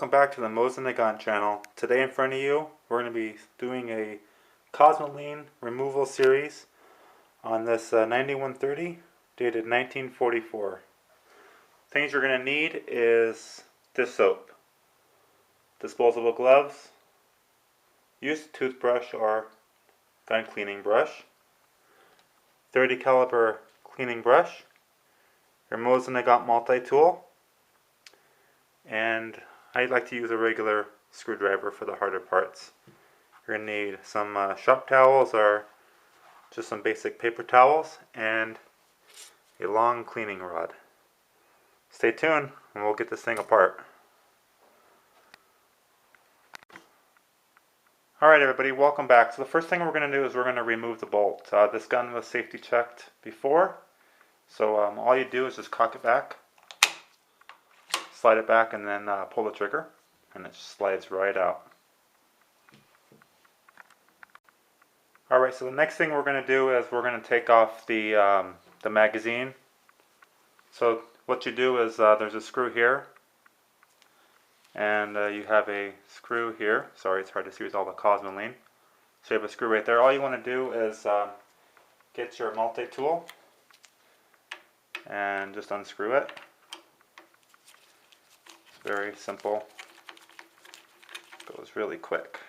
welcome back to the Mosin Nagant channel. Today in front of you, we're going to be doing a Cosmoline removal series on this 9130 dated 1944. Things you're going to need is this soap, disposable gloves, used toothbrush or gun cleaning brush, 30 caliber cleaning brush, your Mosin Nagant multi-tool, and I like to use a regular screwdriver for the harder parts. You're going to need some shop towels or just some basic paper towels and a long cleaning rod. Stay tuned and we'll get this thing apart. Alright everybody, welcome back. So the first thing we're going to do is we're going to remove the bolt. This gun was safety checked before, so all you do is just cock it back, slide it back, and then pull the trigger, and it just slides right out. Alright, so the next thing we're going to do is we're going to take off the magazine. So what you do is there's a screw here, and you have a screw here. Sorry, it's hard to see with all the Cosmoline. So you have a screw right there. All you want to do is get your multi-tool and just unscrew it. Very simple, goes really quick.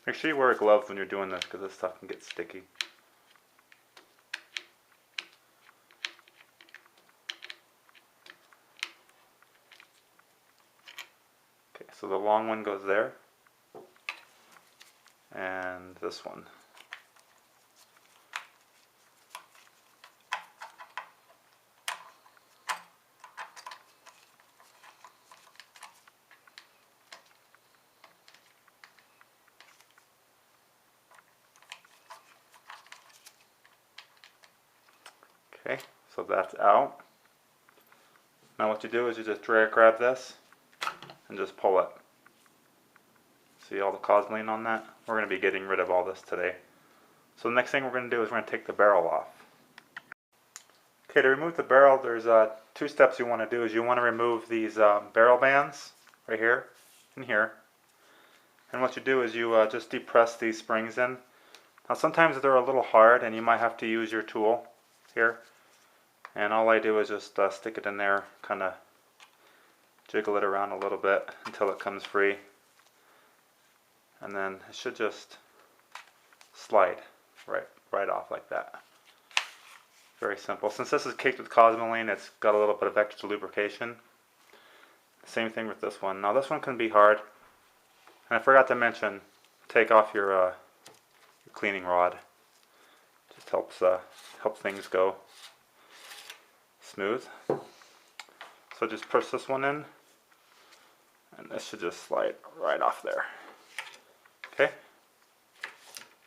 Make sure you wear gloves when you're doing this because this stuff can get sticky. Okay, so the long one goes there, and this one. Okay, so that's out. Now what you do is you just grab this and just pull it. See all the Cosmoline on that? We're going to be getting rid of all this today. So the next thing we're going to do is we're going to take the barrel off. Okay, to remove the barrel, there's two steps you want to do. Is you want to remove these barrel bands right here and here. And what you do is you just depress these springs in. Now sometimes they're a little hard and you might have to use your tool here. And all I do is just stick it in there, kind of jiggle it around a little bit until it comes free. And then it should just slide right off like that. Very simple. Since this is caked with Cosmoline, it's got a little bit of extra lubrication. Same thing with this one. Now this one can be hard. And I forgot to mention, take off your cleaning rod. Just helps help things go smooth. So just push this one in, and this should just slide right off there. Okay,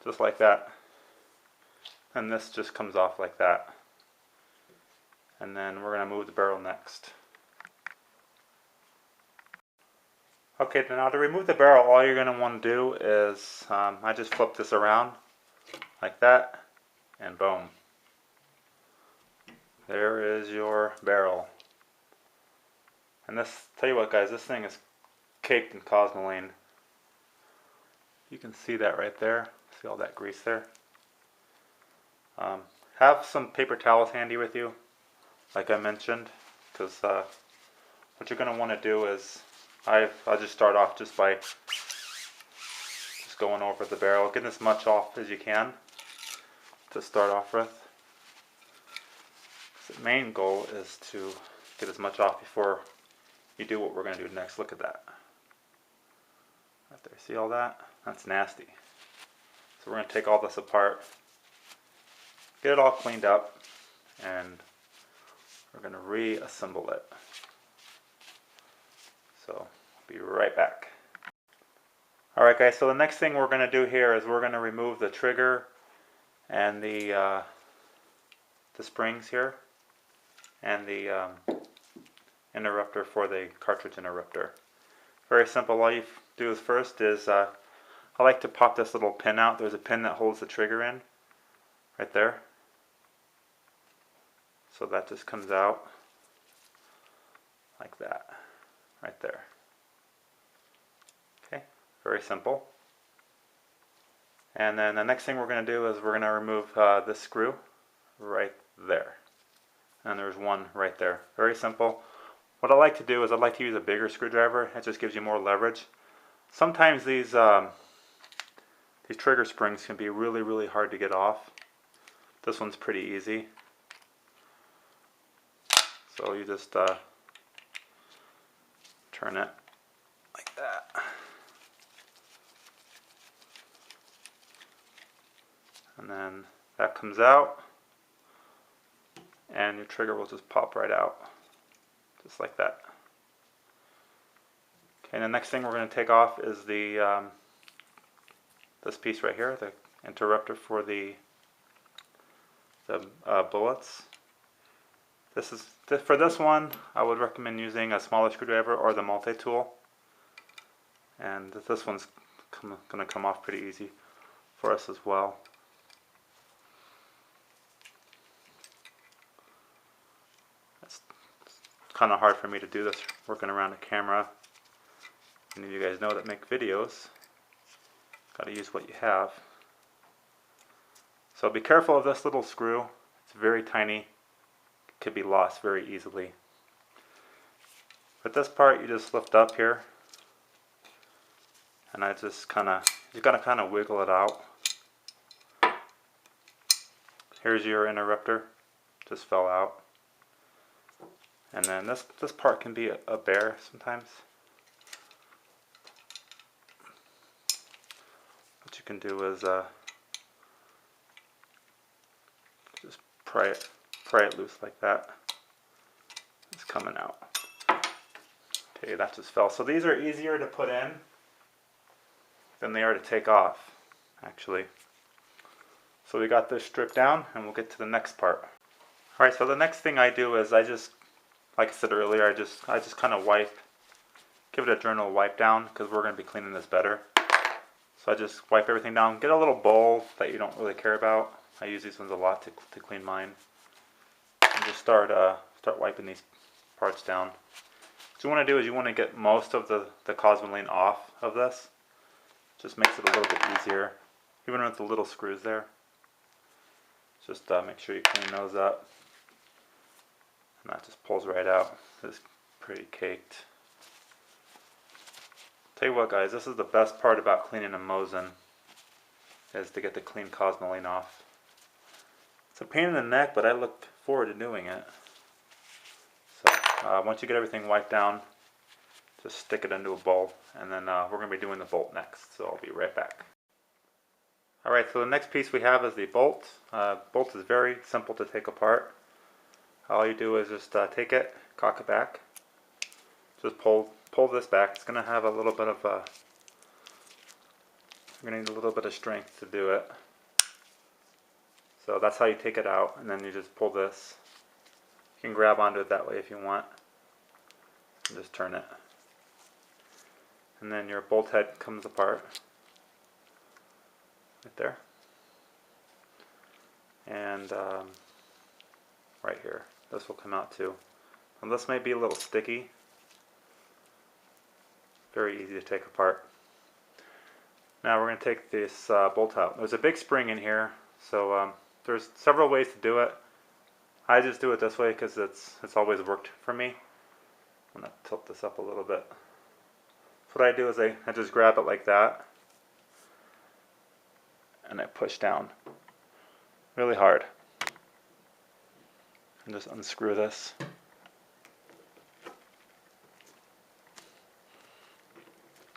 just like that. And this just comes off like that. And then we're going to move the barrel next. Okay, now to remove the barrel, all you're going to want to do is I just flip this around like that, and boom. There is your barrel. And this, tell you what guys, this thing is caked in Cosmoline. You can see that right there. See all that grease there? Have some paper towels handy with you, like I mentioned, because what you're going to want to do is, I'll just start off just by just going over the barrel, getting as much off as you can to start off with. The main goal is to get as much off before you do what we're going to do next. Look at that. Right there. See all that? That's nasty. So we're going to take all this apart, get it all cleaned up, and we're going to reassemble it. So I'll be right back. Alright guys, so the next thing we're going to do here is we're going to remove the trigger and the springs here, and the interrupter for the cartridge interrupter. Very simple. All you do is first is I like to pop this little pin out. There's a pin that holds the trigger in right there. So that just comes out like that, right there. Okay, very simple. And then the next thing we're going to do is we're going to remove this screw right there. And there's one right there. Very simple. What I like to do is I like to use a bigger screwdriver. It just gives you more leverage. Sometimes these trigger springs can be really hard to get off. This one's pretty easy. So you just turn it like that. And then that comes out, and your trigger will just pop right out, just like that. Okay, and the next thing we're going to take off is the this piece right here, the interrupter for the bullets. For this one, I would recommend using a smaller screwdriver or the multi-tool. And this one's going to come off pretty easy for us as well. It's kind of hard for me to do this working around a camera. Many of you guys know that make videos. Got to use what you have. So be careful of this little screw. It's very tiny. Could be lost very easily. But this part you just lift up here, and I just you gotta kind of wiggle it out. Here's your interrupter, just fell out. And then this part can be a bear sometimes. What you can do is just pry it loose like that. It's coming out. Okay, that just fell. So these are easier to put in than they are to take off, actually. So we got this stripped down, and we'll get to the next part. Alright, so the next thing I do is I just, like I said earlier, I just kind of give it a general wipe down, because we're going to be cleaning this better. So I just wipe everything down. Get a little bowl that you don't really care about. I use these ones a lot to clean mine. And just start wiping these parts down. What you want to do is you want to get most of the Cosmoline off of this. Just makes it a little bit easier, even with the little screws there. Just make sure you clean those up. And that just pulls right out. It's pretty caked. Tell you what, guys, this is the best part about cleaning a Mosin, is to get the clean Cosmoline off. It's a pain in the neck, but I look forward to doing it. So once you get everything wiped down, just stick it into a bowl, and then we're going to be doing the bolt next, so I'll be right back. Alright, so the next piece we have is the bolt. Bolt is very simple to take apart. All you do is just take it, cock it back, just pull this back. It's going to have a little bit of you're going to need a little bit of strength to do it. So that's how you take it out, and then you just pull this. You can grab onto it that way if you want. And just turn it. And then your bolt head comes apart. Right there. And right here. This will come out too. And this may be a little sticky. Very easy to take apart. Now we're going to take this bolt out. There's a big spring in here, so there's several ways to do it. I just do it this way because it's always worked for me. I'm going to tilt this up a little bit. So what I do is I just grab it like that, and I push down really hard, and just unscrew this.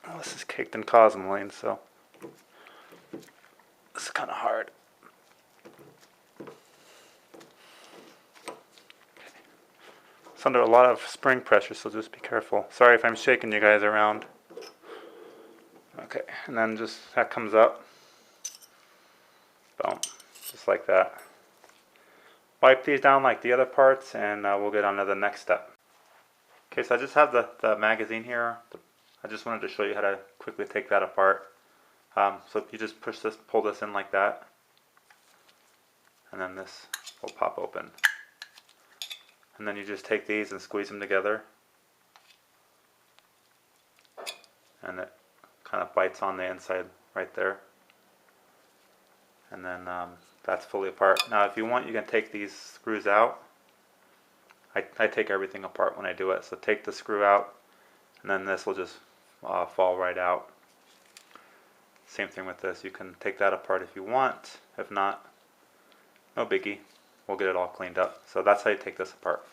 Oh, this is caked in Cosmoline, so this is kind of hard. It's under a lot of spring pressure, so just be careful. Sorry if I'm shaking you guys around. Okay, and then just that comes up. Boom, just like that. Wipe these down like the other parts, and we'll get on to the next step. Okay, so I just have the magazine here. I just wanted to show you how to quickly take that apart. So you just pull this in like that, and then this will pop open. And then you just take these and squeeze them together. And it kind of bites on the inside right there. And then that's fully apart. Now if you want, you can take these screws out. I take everything apart when I do it. So take the screw out, and then this will just fall right out. Same thing with this. You can take that apart if you want. If not, no biggie. We'll get it all cleaned up. So that's how you take this apart.